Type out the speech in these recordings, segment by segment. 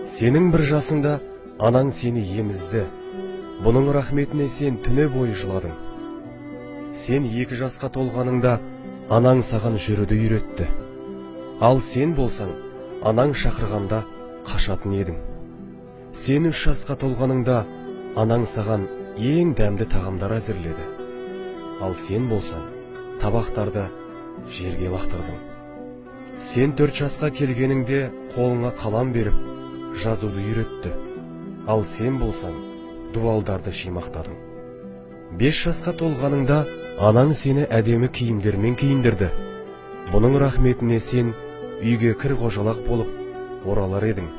Сенің бір жасыңда анаң сені емізді. Бұның рахметіне сен түні бойы жыладың. Сен 2 жасқа толғаныңда анаң саған жүруді үйретті. Ал сен болсаң, анаң шақырғанда қашатын едің. Сен 3 жасқа толғаныңда анаң саған ең дәмді тағамдар әзірледі. Ал сен болсаң, табақтарды жерге лақтырдың. Сен 4 жасқа келгеніңде қолыңа қалам беріп, жазуды үйретті. Ал сен болсаң, дуалдарды шимақтадың. 5 жасқа толғаныңда анаң сені әдемі киімдермен киіндірді. Бұның рахметіне сен үйге кір-қожалақ болып оралар едің.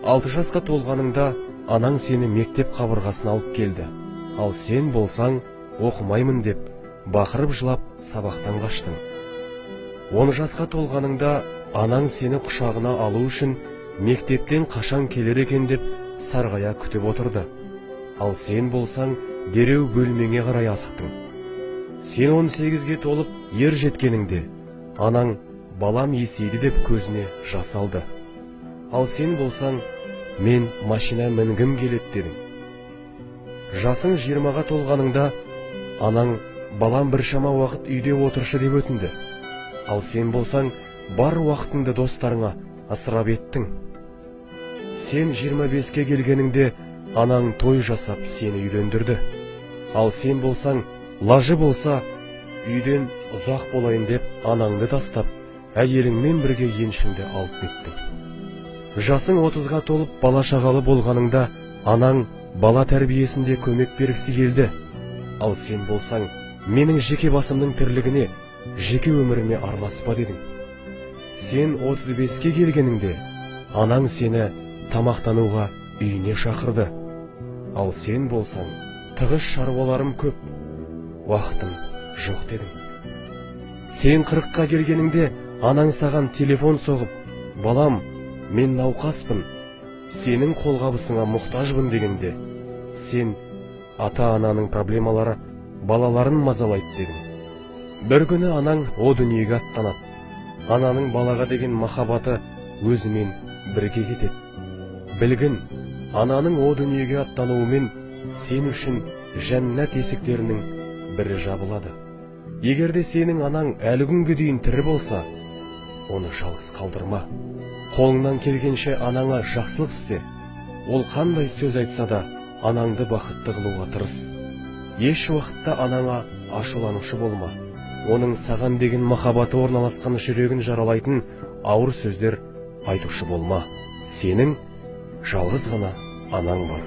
6 жасқа толғаныңда анаң сені мектеп қабырғасына алып келді. Ал сен болсаң, оқымаймын деп, бақырып жылап сабақтан қаштың. 10 жасқа толғаныңда анаң сені құшағына алу үшін мектептен қашан келер екен деп сарғая күтіп отырды. Ал сен болсаң, дереу бөлмеңе қарай асықтың. Сен 18-ге толып ер жеткеніңде анаң балам есейді деп көзіне жас алды. Ал сен болсаң, мен машина мінгім келеді дедің. Жасың 20-ға толғаныңда анаң балам біршама уақыт үйде отыршы деп өтінді. Ал сен болсаң, бар уақытыңды достарыңа асырап еттің. Сен 25-ке келгеніңде анаң той жасап сені үйлендірді. Ал сен болсаң, лажы болса, үйден ұзақ болайын деп анаңды тастап, әйеліңмен бірге еншіңді алып кеттің. Жасың 30-ға толып бала шағалы болғаныңда анаң бала тәрбиесінде көмек бергісі келді. Ал сен болсаң, менің жеке басымның тірлігіне, жеке өміріме араласпа дедің. Сен 35-ке келгеніңде анаң сені тамақтануға үйіне шақырды. Ал сен болсаң, тығыз шаруаларым көп, уақытым жоқ дедің. Сен 40-қа келгеніңде анаң саған телефон соғып, балам, мен науқаспын, сенің қолғабысыңа мұқтажбын дегенде, сен ата-ананың проблемалары балаларын мазалайды дедің. Бір күні анаң о дүниеге аттанады. Ананың балаға деген махаббаты өзімен бірге кетеді. Білгін, ананың о дүниеге аттануымен сен үшін жәннат есіктерінің бірі жабылады. Егерде сенің анаң әлі күнге дейін тірі болса, оны жалғыз қалдырма. Қолыңнан келгенше анаңа жақсылық істе. Ол қандай сөз айтса да, анаңды бақытты қылуға тырыс. Еш уақытта анаңа ашуланушы болма. Оның саған деген махаббаты орналасқан жүрегін жаралайтын ауыр сөздер айтушы болма. Сенің жалғыз ғана анаң бар.